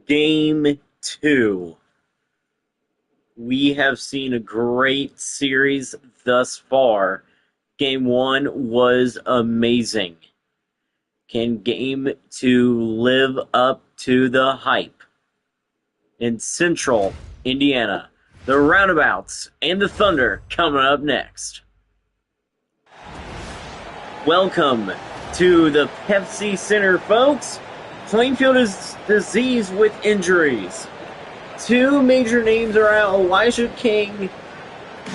Game 2. We have seen a great series thus far. Game 1 was amazing. Can Game 2 live up to the hype? In Central Indiana, the Roundabouts and the Thunder coming up next. Welcome to the Pepsi Center, folks. Plainfield is diseased with injuries. Two major names are out, Elijah King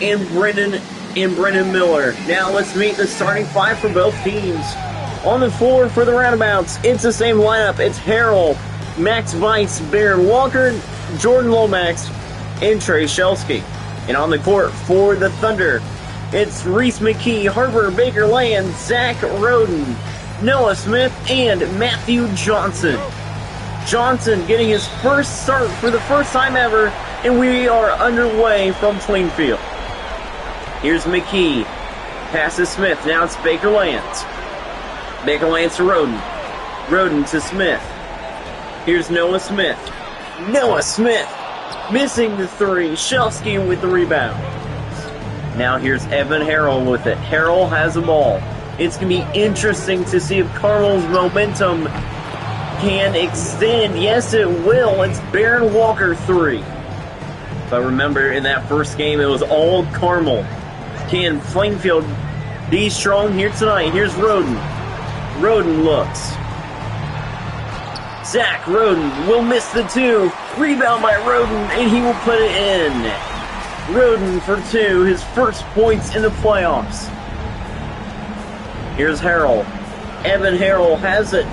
and Brendan Miller. Now let's meet the starting five for both teams. On the floor for the Roundabouts, it's the same lineup. It's Harrell, Max Weiss, Baron Walker, Jordan Lomax, and Trey Shelsky. And on the court for the Thunder, it's Reese McKee, Harper Baker Land, Zach Roden, Noah Smith, and Matthew Johnson. Johnson getting his first start for the first time ever, and we are underway from Plainfield. Here's McKee. Passes Smith. Now it's Baker Lance. Baker Lance to Roden. Roden to Smith. Here's Noah Smith. Noah Smith missing the three. Shelsky with the rebound. Now here's Evan Harrell with it. Harrell has the ball. It's going to be interesting to see if Carmel's momentum can extend. Yes, it will. It's Baron Walker 3. If I remember, in that first game, it was all Carmel. Can Plainfield be strong here tonight? Here's Roden. Roden looks. Zach Roden will miss the two. Rebound by Roden, and he will put it in. Roden for two, his first points in the playoffs. Here's Harrell. Evan Harrell has it.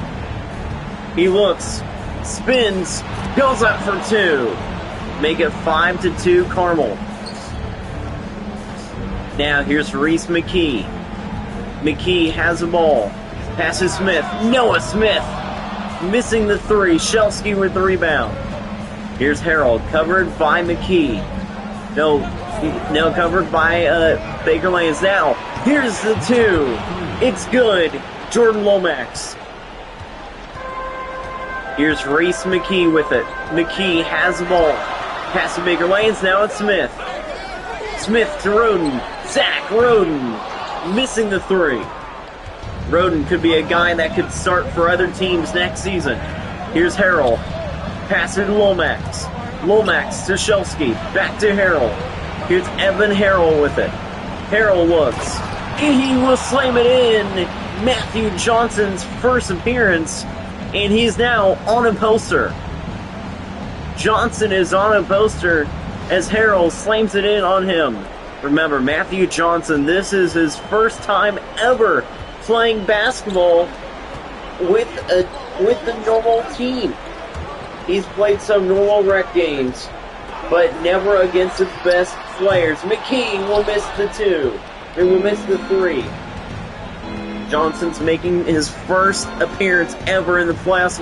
He looks, spins, goes up for two. Make it 5-2 Carmel. Now here's Reese McKee. McKee has the ball. Passes Smith. Noah Smith missing the three. Shelsky with the rebound. Here's Harrell, covered by McKee. No, covered by Baker Lance. Now, here's the two. It's good. Jordan Lomax. Here's Reese McKee with it. McKee has the ball. Pass to Baker Lance. Now it's Smith. Smith to Roden. Zach Roden missing the three. Roden could be a guy that could start for other teams next season. Here's Harrell. Pass it to Lomax. Lomax to Shelsky. Back to Harrell. Here's Evan Harrell with it. Harrell looks. And he will slam it in. Matthew Johnson's first appearance. And he's now on a poster. Johnson is on a poster as Harrell slams it in on him. Remember, Matthew Johnson, this is his first time ever playing basketball with the normal team. He's played some normal rec games, but never against the best players. McKee will miss the two. He will miss the three. Johnson's making his first appearance ever in the playoffs.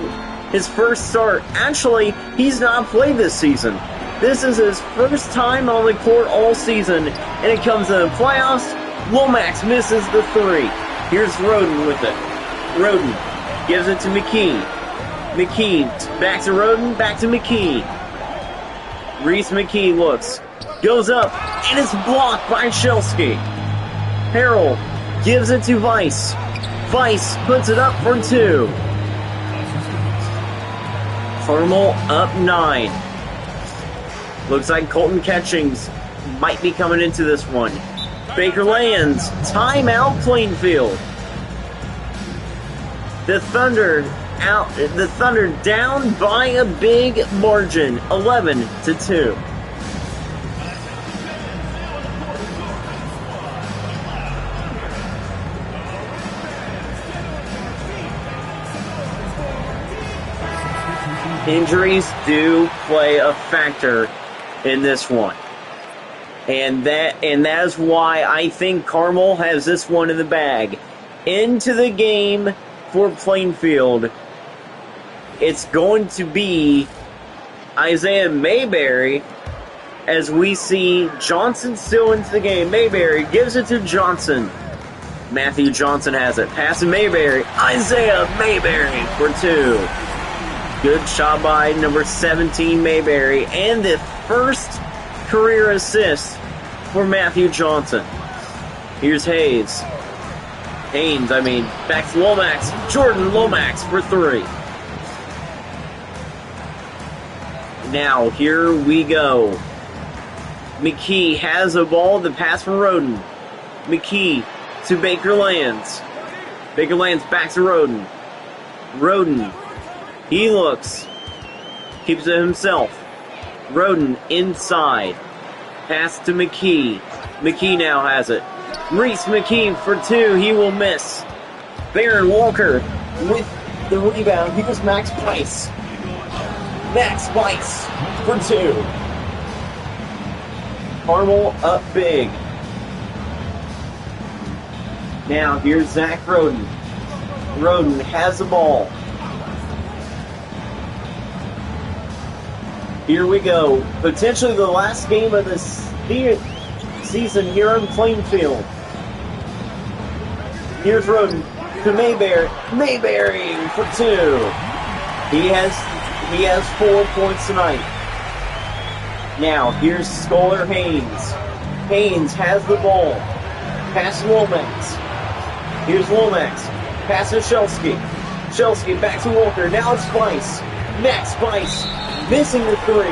His first start. Actually, he's not played this season. This is his first time on the court all season, and it comes in the playoffs. Lomax misses the three. Here's Roden with it. Roden gives it to McKee. McKee back to Roden, back to McKee. Reese McKee looks, goes up, and it's blocked by Shelsky. Harrell gives it to Weiss. Weiss puts it up for two. Carmel up 9. Looks like Colton Catchings might be coming into this one. Baker lands. Timeout Plainfield. The Thunder down by a big margin, 11-2. Injuries do play a factor in this one. And that is why I think Carmel has this one in the bag. Into the game for Plainfield, it's going to be Isaiah Mayberry as we see Johnson still into the game. Mayberry gives it to Johnson. Matthew Johnson has it. Pass to Mayberry. Isaiah Mayberry for two. Good shot by number 17, Mayberry, and the first career assist for Matthew Johnson. Here's Haynes, back to Lomax. Jordan Lomax for 3. Now, here we go. McKee has a ball, the pass from Roden. McKee to Baker Lands. Baker Lands back to Roden. Roden, he looks, keeps it himself. Roden inside. Pass to McKee. McKee now has it. Reese McKee for 2. He will miss. Baron Walker with the rebound. Here's Max Price. Max Price for 2. Carmel up big. Now here's Zach Roden. Roden has the ball. Here we go. Potentially the last game of this season here on Plainfield. Here's Roden to Mayberry. Mayberry for 2. He has 4 points tonight. Now here's Scholar Haynes. Haynes has the ball. Pass Lomax. Here's Lomax. Pass to Shelsky. Shelsky back to Walker. Now it's Spice. Max Spice missing the 3.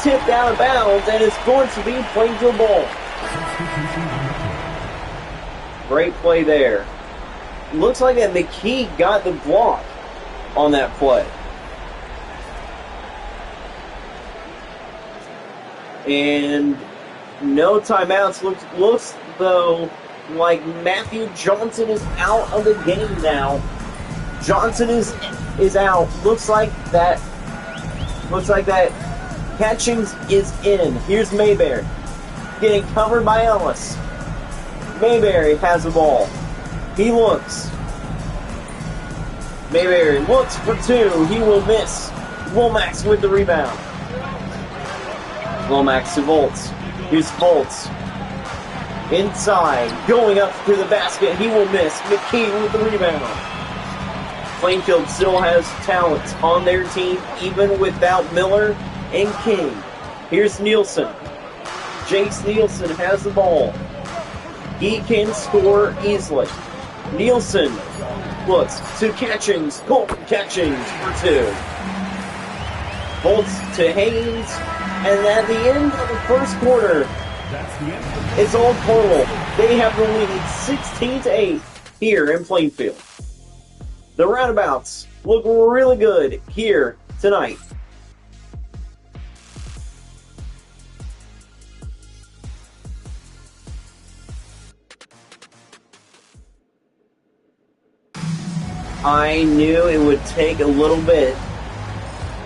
Tipped out of bounds, and it's going to be Plainfield ball. Great play there. Looks like that McKee got the block on that play. And no timeouts. Looks though like Matthew Johnson is out of the game now. Johnson is out. Looks like that Catchings is in. Here's Mayberry getting covered by Ellis. Mayberry has the ball. He looks. Mayberry looks for 2. He will miss. Lomax with the rebound. Lomax to Volts. Here's Volts. Inside. Going up to the basket. He will miss. McKee with the rebound. Plainfield still has talent on their team, even without Miller and King. Here's Nielsen. Jace Nielsen has the ball. He can score easily. Nielsen looks to Catchings. Colton Catchings for 2. Volts to Haynes. And at the end of the first quarter, it's all total. They have the lead 16-8 here in Plainfield. The Roundabouts look really good here tonight. I knew it would take a little bit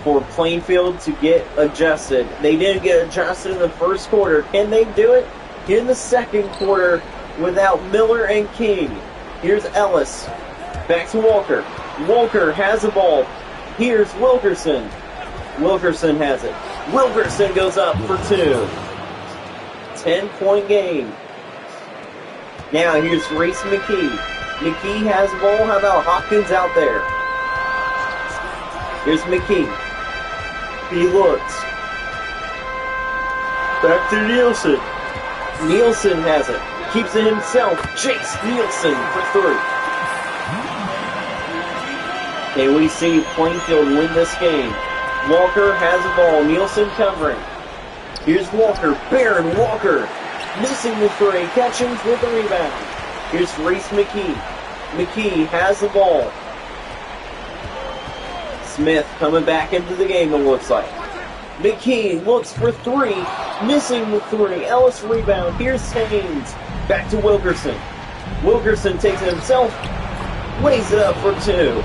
for Plainfield to get adjusted. They didn't get adjusted in the first quarter. Can they do it in the second quarter without Miller and King? Here's Ellis. Back to Walker. Walker has the ball. Here's Wilkerson. Wilkerson has it. Wilkerson goes up for 2. 10-point game. Now here's Reese McKee. McKee has the ball. How about Hopkins out there? Here's McKee. He looks. Back to Nielsen. Nielsen has it. Keeps it himself. Chase Nielsen for 3. Can we see Plainfield win this game? Walker has the ball. Nielsen covering. Here's Walker. Baron Walker missing the 3. Catchings with the rebound. Here's Reese McKee. McKee has the ball. Smith coming back into the game, it looks like. McKee looks for 3. Missing the 3. Ellis rebound. Here's Haynes. Back to Wilkerson. Wilkerson takes it himself. Lays it up for 2.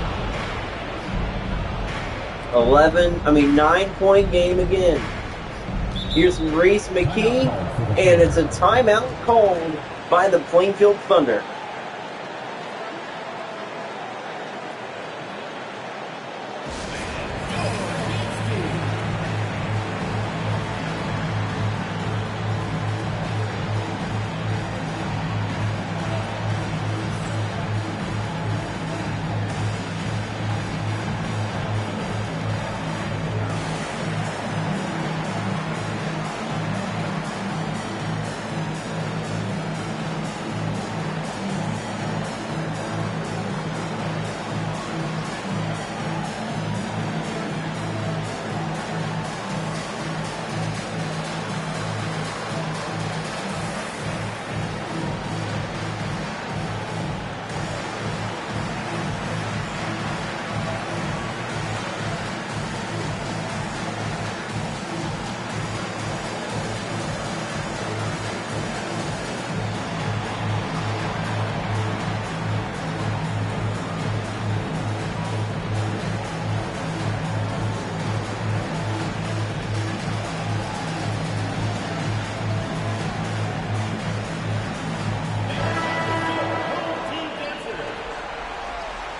9-point game again. Here's Reese McKee, and it's a timeout called by the Plainfield Thunder.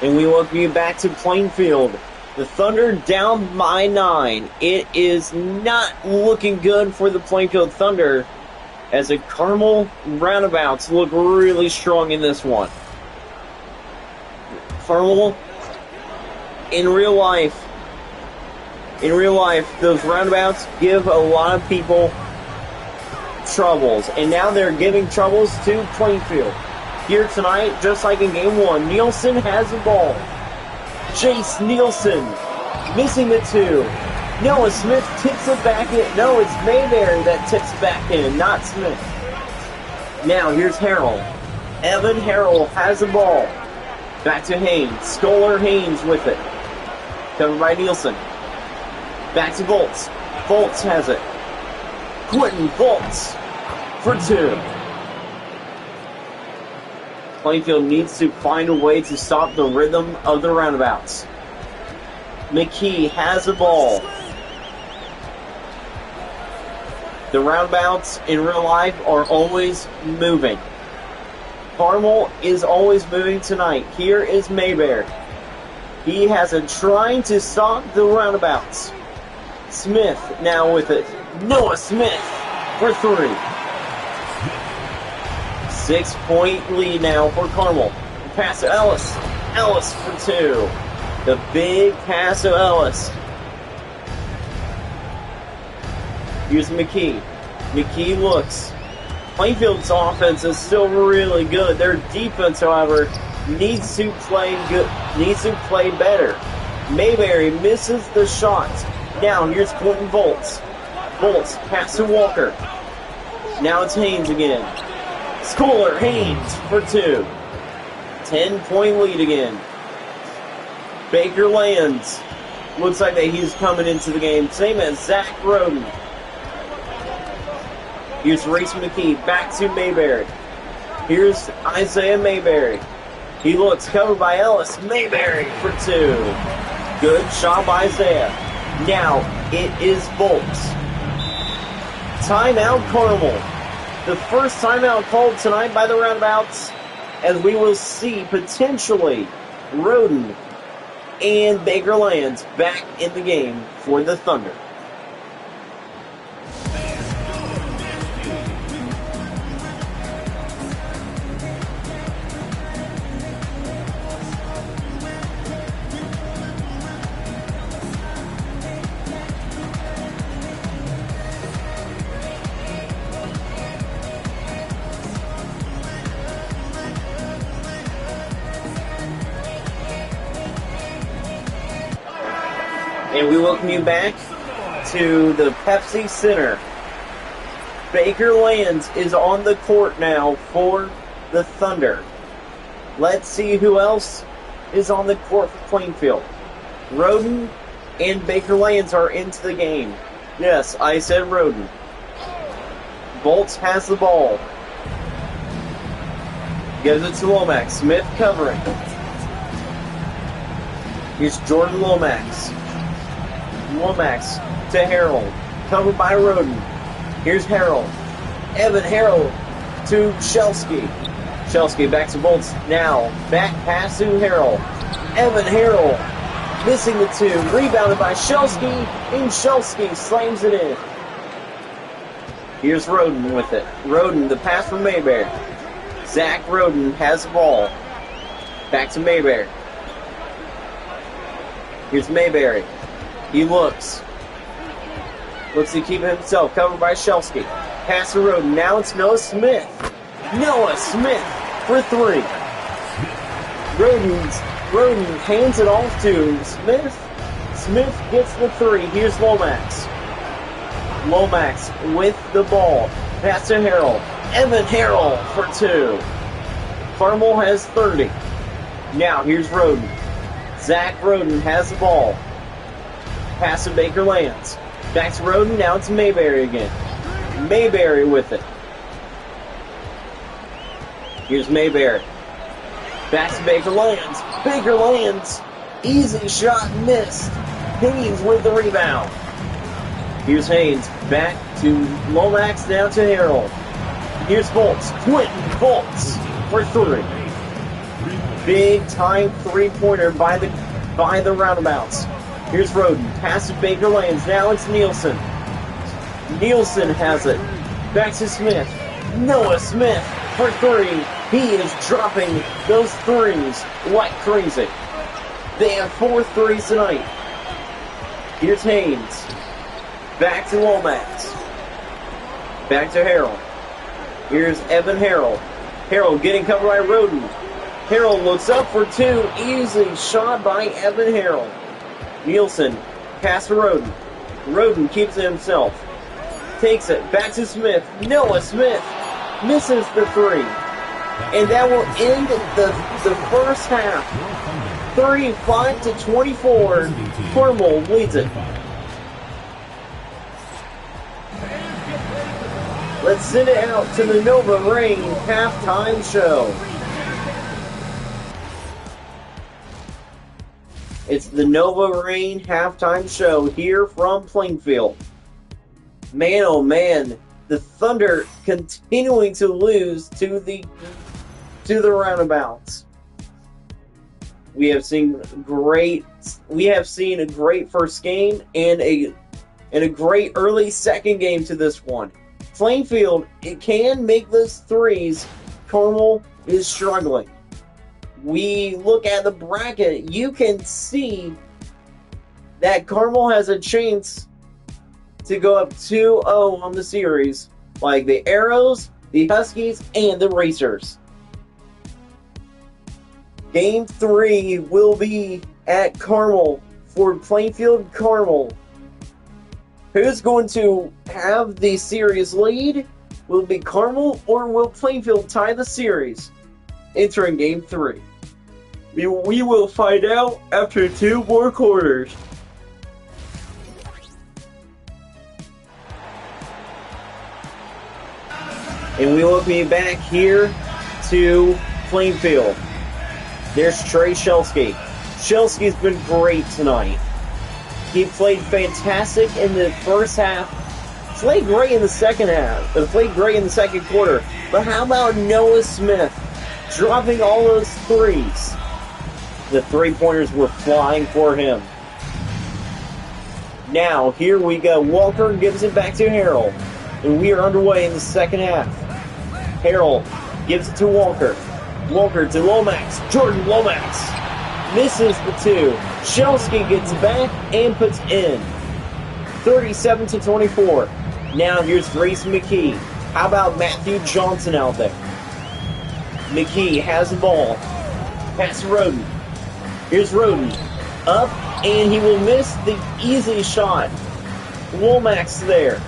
And we welcome you back to Plainfield. The Thunder down by 9. It is not looking good for the Plainfield Thunder as the Carmel Roundabouts look really strong in this one. Carmel, in real life, those Roundabouts give a lot of people troubles. And now they're giving troubles to Plainfield. Here tonight, just like in Game 1, Nielsen has the ball. Jace Nielsen missing the 2. Noah Smith tips it back in. No, it's Mayberry that tips it back in, not Smith. Now, here's Harrell. Evan Harrell has the ball. Back to Haynes. Scholar Haynes with it. Covered by Nielsen. Back to Volts. Volts has it. Quentin Volts for 2. Plainfield needs to find a way to stop the rhythm of the Roundabouts. McKee has the ball. The Roundabouts in real life are always moving. Carmel is always moving tonight. Here is Mayberry. He has a trying to stop the Roundabouts. Smith now with it. Noah Smith for 3. 6-point lead now for Carmel. Pass to Ellis. Ellis for 2. The big pass to Ellis. Here's McKee. McKee looks. Plainfield's offense is still really good. Their defense, however, needs to play better. Mayberry misses the shot. Now here's Quentin Volts. Volts pass to Walker. Now it's Haynes again. Scholar Haynes for 2. 10-point lead again. Baker Lands. Looks like that he's coming into the game. Same as Zach Roden. Here's Reese McKee. Back to Mayberry. Here's Isaiah Mayberry. He looks covered by Ellis. Mayberry for 2. Good shot by Isaiah. Now it is Volts. Timeout Carmel. The first timeout called tonight by the Roundabouts, as we will see potentially Roden and Baker Lands back in the game for the Thunder. And we welcome you back to the Pepsi Center. Baker Lands is on the court now for the Thunder. Let's see who else is on the court for Plainfield. Roden and Baker Lands are into the game. Yes, I said Roden. Bolts has the ball. Gives it to Lomax. Smith covering. Here's Jordan Lomax. Lomax to Harold. Covered by Roden. Here's Harold. Evan Harold to Shelsky. Shelsky back to Bolts now. Back pass to Harold. Evan Harold missing the 2. Rebounded by Shelsky. And Shelsky slams it in. Here's Roden with it. Roden, the pass from Mayberry. Zach Roden has the ball. Back to Mayberry. Here's Mayberry. He looks. Looks to keep it himself. Covered by Shelsky. Pass to Roden. Now it's Noah Smith. Noah Smith for 3. Roden hands it off to Smith. Smith gets the 3. Here's Lomax. Lomax with the ball. Pass to Harold. Evan Harold for 2. Carmel has 30. Now here's Roden. Zach Roden has the ball. Pass to Baker Lands. Back to Roden. Now it's Mayberry again. Mayberry with it. Here's Mayberry. Back to Baker Lands. Baker Lands. Easy shot missed. Haynes with the rebound. Here's Haynes. Back to Lomax. Now to Harold. Here's Volts. Quentin Volts for 3. big time three-pointer by the Roundabouts. Here's Roden. Pass to Baker Lanes. Now it's Nielsen. Nielsen has it. Back to Smith. Noah Smith for three. He is dropping those threes like crazy. They have 4 threes tonight. Here's Haynes. Back to Lomax. Back to Harrell. Here's Evan Harrell. Harrell getting covered by Roden. Harrell looks up for two. Easy shot by Evan Harrell. Nielsen. Pass to Roden. Roden keeps it himself. Takes it. Back to Smith. Noah Smith misses the three. And that will end the first half. 35-24. Carmel leads it. Let's send it out to the Nova Rain halftime show. It's the Nova Rain halftime show here from Plainfield. Man, oh man, the Thunder continuing to lose to the Roundabouts. We have seen a great first game and a great early second game to this one. Plainfield, it can make those threes. Carmel is struggling. We look at the bracket, you can see that Carmel has a chance to go up 2-0 on the series, like the Arrows, the Huskies, and the Racers. Game 3 will be at Carmel for Plainfield Carmel. Who's going to have the series lead? Will it be Carmel or will Plainfield tie the series entering Game 3? We will find out after 2 more quarters. And we will be back here to Plainfield. There's Trey Shelsky. Shelsky's been great tonight. He played fantastic in the first half. Played great in the second half. Played great in the second quarter. But how about Noah Smith dropping all those threes? The three-pointers were flying for him. Now, here we go. Walker gives it back to Harrell. And we are underway in the second half. Harrell gives it to Walker. Walker to Lomax. Jordan Lomax misses the two. Shelsky gets back and puts in. 37-24. Now here's Grace McKee. How about Matthew Johnson out there? McKee has the ball. Pass to Roden. Here's Roden. Up, and he will miss the easy shot. Lomax there.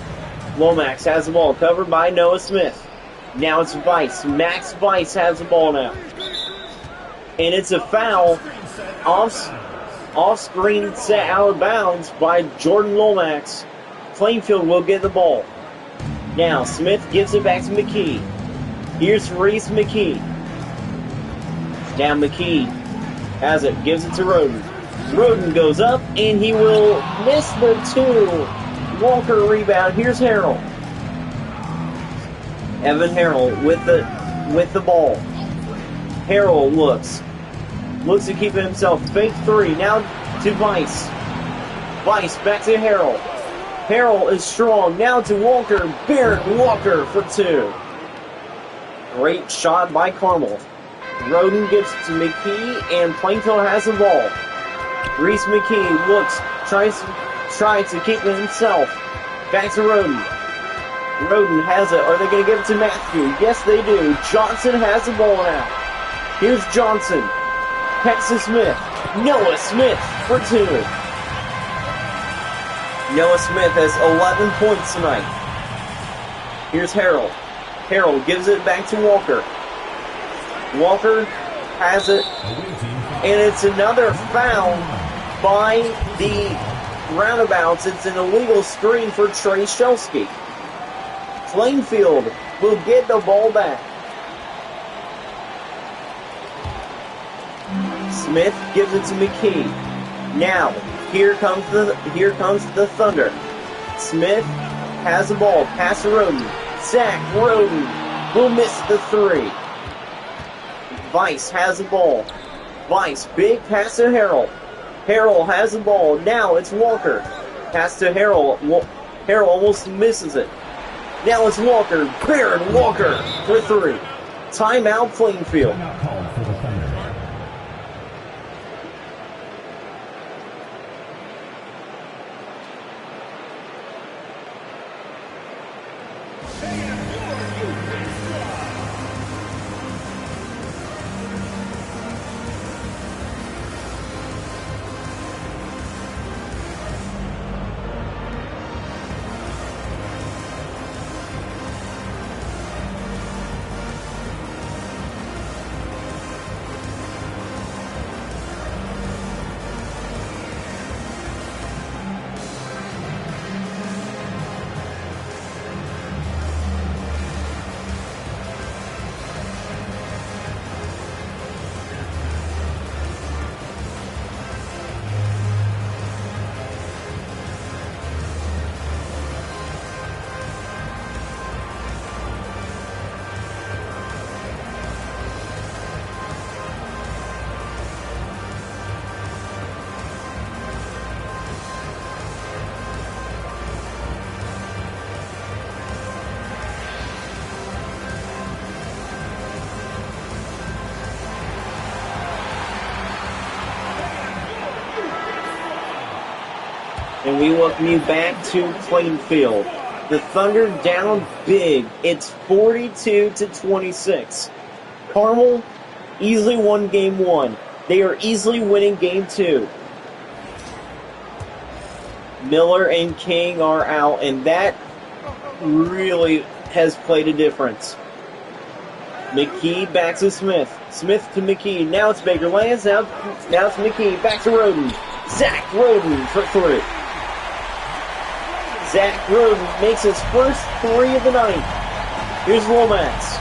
Lomax has the ball, covered by Noah Smith. Now it's Weiss. Max Weiss has the ball now. And it's a foul. Off-screen set out of bounds by Jordan Lomax. Plainfield will get the ball. Now Smith gives it back to McKee. Here's Reese McKee. Now McKee has it, gives it to Roden. Roden goes up, and he will miss the two. Walker rebound. Here's Harrell. Evan Harrell with the ball. Harrell looks to keep it himself. Fake three. Now to Weiss. Weiss back to Harrell. Harrell is strong. Now to Walker. Barrett Walker for two. Great shot by Carmel. Roden gives it to McKee, and Plainfield has the ball. Reese McKee tries to keep it himself. Back to Roden. Roden has it. Are they going to give it to Matthew? Yes, they do. Johnson has the ball now. Here's Johnson. Pass to Smith. Noah Smith for two. Noah Smith has 11 points tonight. Here's Harrell. Harrell gives it back to Walker. Walker has it. And it's another foul by the Roundabouts. It's an illegal screen for Trey Shelsky. Plainfield will get the ball back. Smith gives it to McKee. Now, here comes the Thunder. Smith has the ball. Pass to Roden. Zach Roden will miss the three. Weiss has the ball. Vice, big pass to Harrell. Harrell has the ball. Now it's Walker. Pass to Harrell. Harrell almost misses it. Now it's Walker. Baron Walker for 3. Timeout, Plainfield. And we welcome you back to Plainfield. The Thunder down big. It's 42-26. Carmel easily won game 1. They are easily winning game 2. Miller and King are out, and that really has played a difference. McKee back to Smith. Smith to McKee. Now it's Baker Lands. Now it's McKee. Back to Roden. Zach Roden for 3. Zach Roden makes his first 3 of the night. Here's Lomax.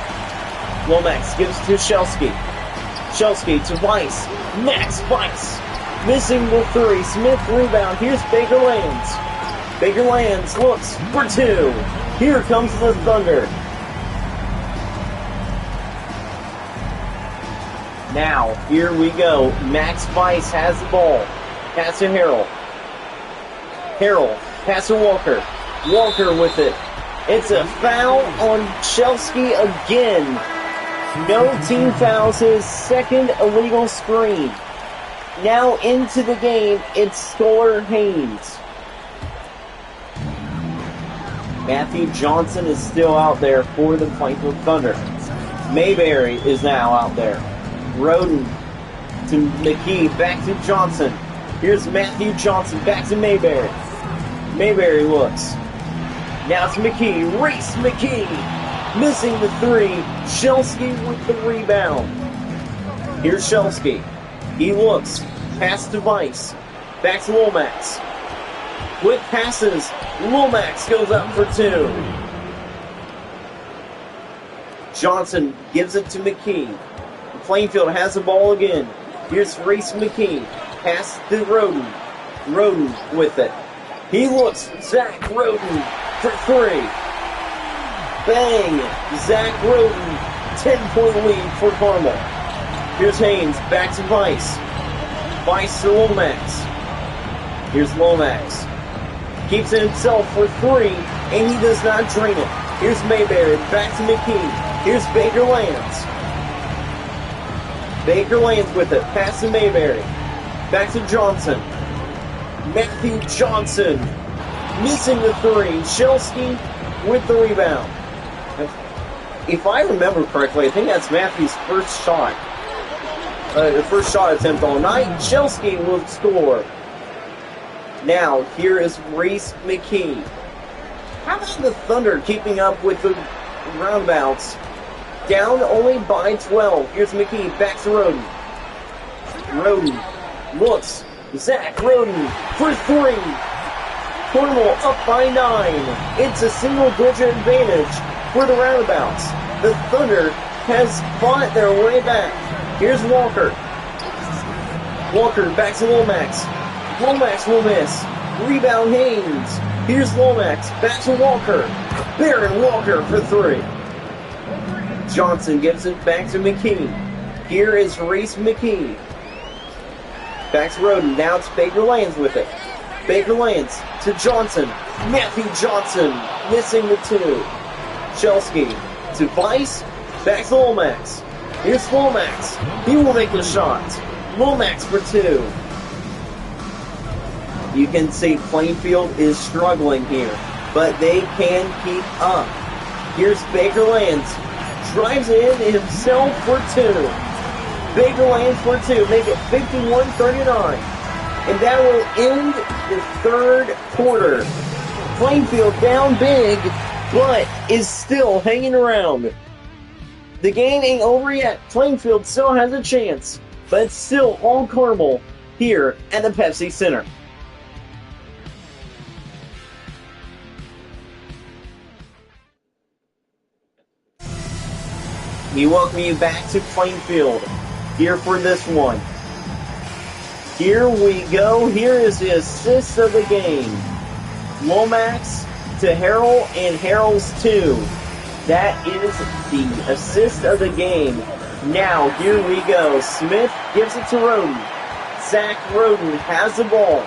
Lomax gives to Shelsky. Shelsky to Weiss. Max Weiss. Missing the 3. Smith rebound. Here's Baker Lands. Baker Lands looks for 2. Here comes the Thunder. Now, here we go. Max Weiss has the ball. Pass to Harrell. Harrell. Pass to Walker. Walker with it. It's a foul on Shelsky again. No team fouls. His second illegal screen. Now into the game, it's Scholar Haynes. Matthew Johnson is still out there for the Plainfield Thunder. Mayberry is now out there. Roden to McKee. Back to Johnson. Here's Matthew Johnson. Back to Mayberry. Mayberry looks. Now it's McKee. Race McKee. Missing the 3. Shelsky with the rebound. Here's Shelsky. He looks. Pass to Weiss. Back to Lomax. Quick passes. Lomax goes up for 2. Johnson gives it to McKee. Plainfield has the ball again. Here's Race McKee. Pass to Roden. Roden with it. He looks. Zach Roden for 3. Bang! Zach Roden. 10-point lead for Carmel. Here's Haynes. Back to Weiss. Weiss to Lomax. Here's Lomax. Keeps it himself for 3, and he does not drain it. Here's Mayberry. Back to McKee. Here's Baker Lands. Baker Lands with it. Pass to Mayberry. Back to Johnson. Matthew Johnson missing the 3. Shelsky with the rebound. If I remember correctly, I think that's Matthew's first shot. The first shot attempt all night. Shelsky will score. Now, here is Reese McKee. How about the Thunder keeping up with the Roundabouts? Down only by 12. Here's McKee. Back to Roden. Roden looks. Zach Roden for 3. Carmel up by 9. It's a single-digit advantage for the Roundabouts. The Thunder has fought their way back. Here's Walker. Walker back to Lomax. Lomax will miss. Rebound Haynes. Here's Lomax. Back to Walker. Baron Walker for 3. Johnson gives it back to McKee. Here is Reese McKee. Back to Roden. Now it's Baker Lands with it. Baker Lands to Johnson. Matthew Johnson missing the 2. Chelsky to Weiss. Back to Lomax. Here's Lomax. He will make the shot. Lomax for 2. You can see Plainfield is struggling here, but they can keep up. Here's Baker Lands. Drives in himself for 2. Baker Lands for 2. Make it 51-39. And that will end the 3rd quarter. Plainfield down big, but is still hanging around. The game ain't over yet. Plainfield still has a chance, but it's still all Carmel here at the Pepsi Center. We welcome you back to Plainfield here for this one. Here we go. Here is the assist of the game. Lomax to Harrell, and Harrell's 2. That is the assist of the game. Now, here we go. Smith gives it to Roden. Zach Roden has the ball.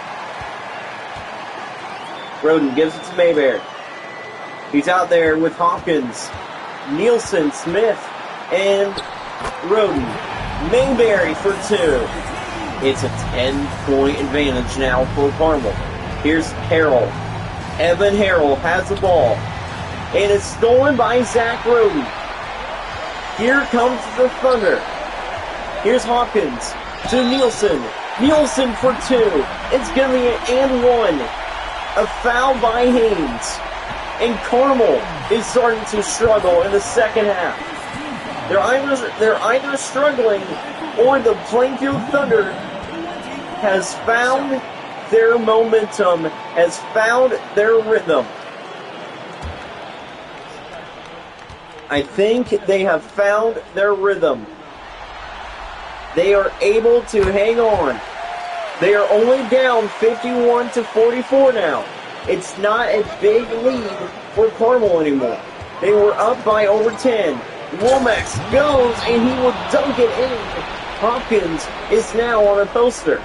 Roden gives it to Mayberry. He's out there with Hawkins, Nielsen, Smith, and Roden. Mayberry for 2. It's a 10-point advantage now for Carmel. Here's Harrell. Evan Harrell has the ball. And it's stolen by Zach Roden. Here comes the Thunder. Here's Hawkins to Nielsen. Nielsen for 2. It's going to be an and 1. A foul by Haynes. And Carmel is starting to struggle in the second half. They're either struggling, or the Plainfield Thunder has found their momentum, has found their rhythm. I think they have found their rhythm. They are able to hang on. They are only down 51-44 now. It's not a big lead for Carmel anymore. They were up by over 10. Womack goes, and he will dunk it in. Hopkins is now on a poster.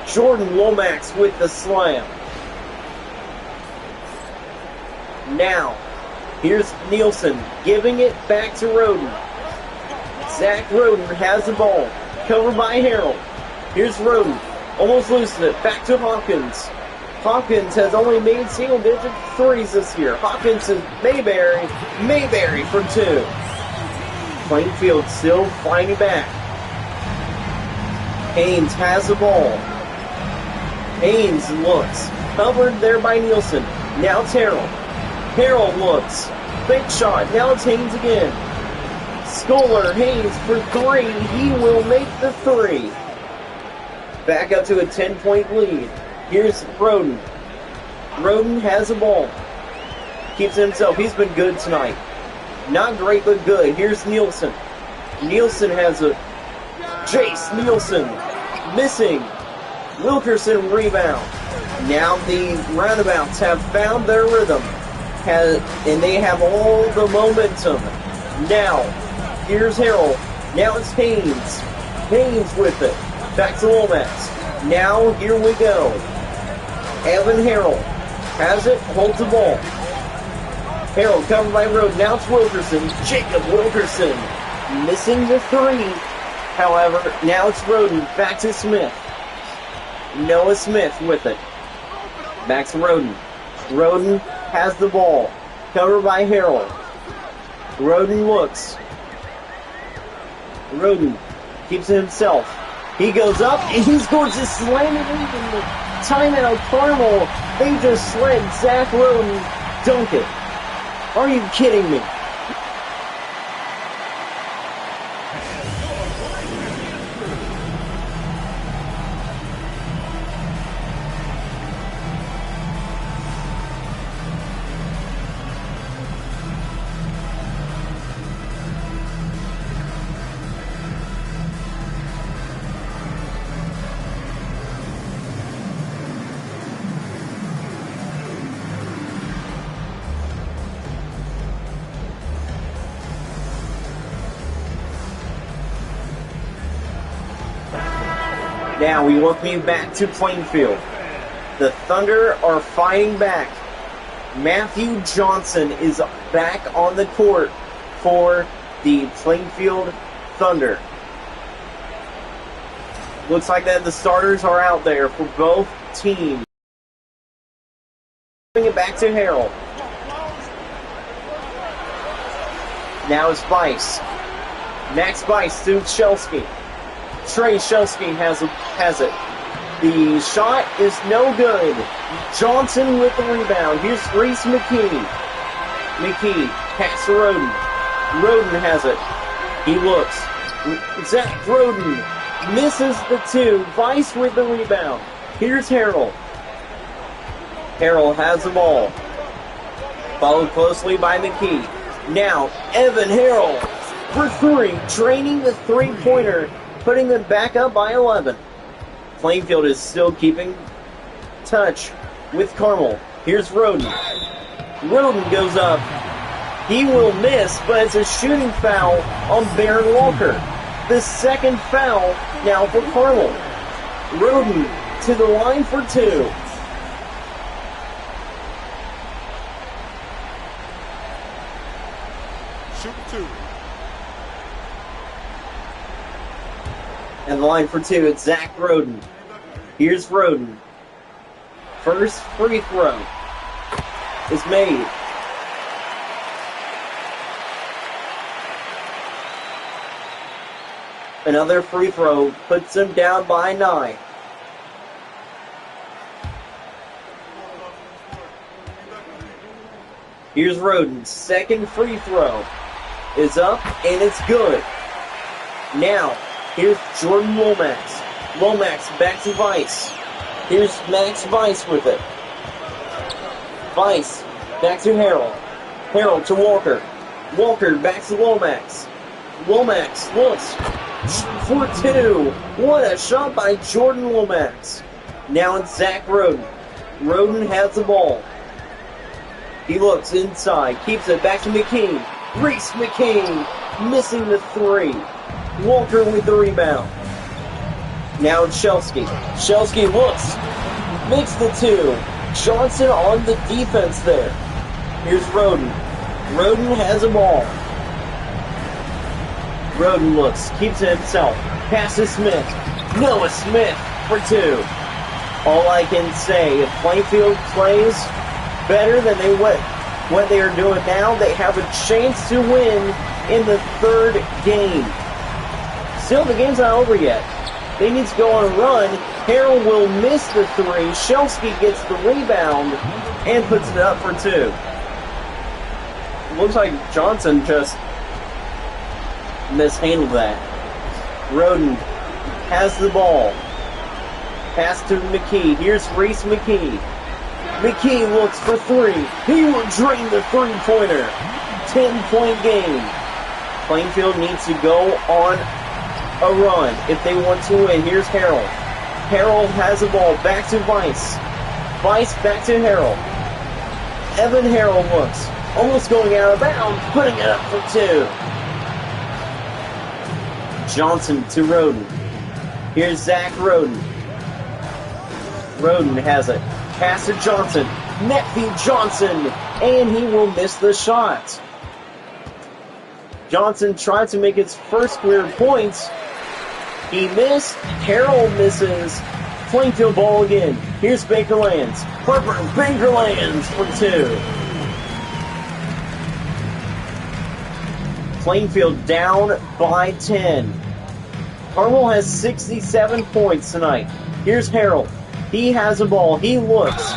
Jordan Lomax with the slam. Now, here's Nielsen giving it back to Roden. Zach Roden has the ball. Covered by Harold. Here's Roden. Almost loses it. Back to Hawkins. Hawkins has only made single-digit threes this year. Hawkins and Mayberry. Mayberry for 2. Plainfield still fighting back. Haynes has the ball. Haynes looks. Covered there by Nielsen. Now it's Harold. Harold looks. Fake shot. Now it's Haynes again. Scholar, Haynes for 3. He will make the 3. Back up to a 10-point lead. Here's Roden. Roden has the ball. Keeps it himself. He's been good tonight. Not great, but good. Here's Nielsen. Nielsen has a... Jace Nielsen. Missing. Wilkerson rebound. Now the Roundabouts have found their rhythm. And they have all the momentum. Now, here's Harold. Now it's Haynes. Haynes with it. Back to Lomax. Now, here we go. Evan Harold has it, holds the ball. Harold covered by Roden. Now it's Wilkerson. Jacob Wilkerson missing the 3. However, now it's Roden. Back to Smith. Noah Smith with it. Back to Roden. Roden has the ball. Covered by Harold. Roden looks. Roden keeps it himself. He goes up, and he scores a slam it in the timeout. Carmel, they just let Zach Roden dunk it. Are you kidding me? Now we welcome you back to Plainfield. The Thunder are fighting back. Matthew Johnson is back on the court for the Plainfield Thunder. Looks like that the starters are out there for both teams. Bring it back to Harrell. Now it's Bice. Max Bice to Shelsky. Trey Shelsky has it. The shot is no good. Johnson with the rebound. Here's Reese McKee. McKee, pass to Roden. Roden has it. He looks. Zach Roden misses the two. Vice with the rebound. Here's Harrell. Harrell has the ball. Followed closely by McKee. Now, Evan Harrell for three. Draining the three-pointer. Putting them back up by 11. Plainfield is still keeping touch with Carmel. Here's Roden. Roden goes up. He will miss, but it's a shooting foul on Baron Walker. The second foul now for Carmel. Roden to the line for two. Shoot two. And the line for two, it's Zach Roden. Here's Roden. First free throw is made. Another free throw puts them down by 9. Here's Roden's second free throw is up, and it's good. Now, here's Jordan Lomax. Lomax back to Vice. Here's Max Vice with it. Vice back to Harrell. Harrell to Walker. Walker back to Lomax. Lomax looks for two. What a shot by Jordan Lomax. Now it's Zach Roden. Roden has the ball. He looks inside. Keeps it back to McKee. Reese McKee missing the three. Walker with the rebound. Now it's Shelsky. Shelsky looks. Makes the two. Johnson on the defense there. Here's Roden. Roden has a ball. Roden looks. Keeps it himself. Pass to Smith. Noah Smith for two. All I can say, if Plainfield plays better than what they are doing now, they have a chance to win in the third game. Still, the game's not over yet. They need to go on a run. Harrell will miss the three. Shelsky gets the rebound and puts it up for two. Looks like Johnson just mishandled that. Roden has the ball. Pass to McKee. Here's Reese McKee. McKee looks for three. He will drain the three-pointer. 10-point game. Plainfield needs to go on a run if they want to win. Here's Harrell. Harrell has the ball. Back to Vice. Vice back to Harrell. Evan Harrell looks. Almost going out of bounds. Putting it up for two. Johnson to Roden. Here's Zach Roden. Roden has it. Pass to Johnson. Matthew Johnson. And he will miss the shot. Johnson tried to make his first career points. He missed. Harrell misses. Plainfield ball again. Here's Baker Lands. Harper Baker Lands for two. Plainfield down by 10. Carmel has 67 points tonight. Here's Harrell. He has the ball. He looks.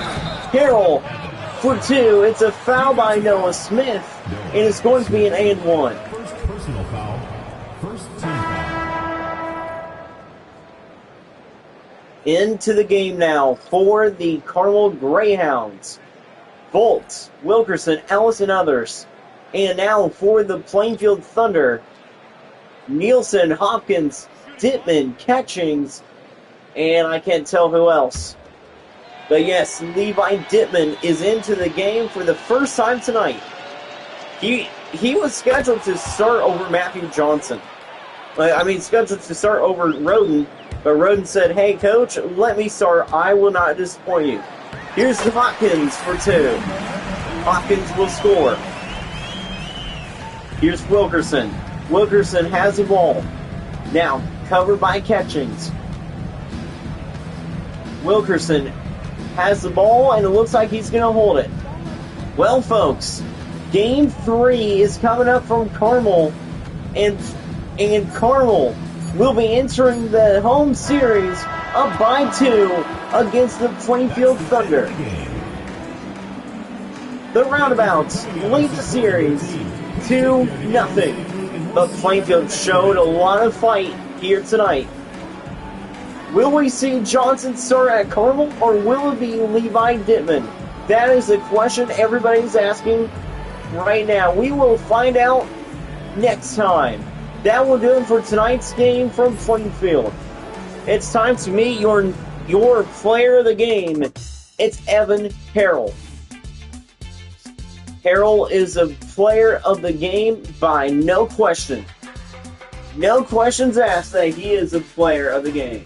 Harrell for two. It's a foul by Noah Smith. And it's going to be an and-one. First personal foul. First team foul. Into the game now for the Carmel Greyhounds. Volt, Wilkerson, Ellis, and others. And now for the Plainfield Thunder. Nielsen, Hopkins, Dittman, Catchings, and I can't tell who else. But yes, Levi Dittman is into the game for the first time tonight. He was scheduled to start over Matthew Johnson. I mean, scheduled to start over Roden, But Roden said, hey, coach, let me start. I will not disappoint you. Here's Hopkins for 2. Hopkins will score. Here's Wilkerson. Wilkerson has the ball. Now, covered by Catchings. Wilkerson has the ball, and it looks like he's going to hold it. Well, folks, Game 3 is coming up from Carmel, and Carmel will be entering the home series up by 2 against the Plainfield Thunder. The Roundabouts lead the series 2-0, but Plainfield showed a lot of fight here tonight. Will we see Johnson start at Carmel, or will it be Levi Dittman? That is the question everybody's asking right now. We will find out next time. That will do it for tonight's game from Plainfield. It's time to meet your player of the game. It's Evan Harrell. Harrell is a player of the game by no question. No questions asked that he is a player of the game.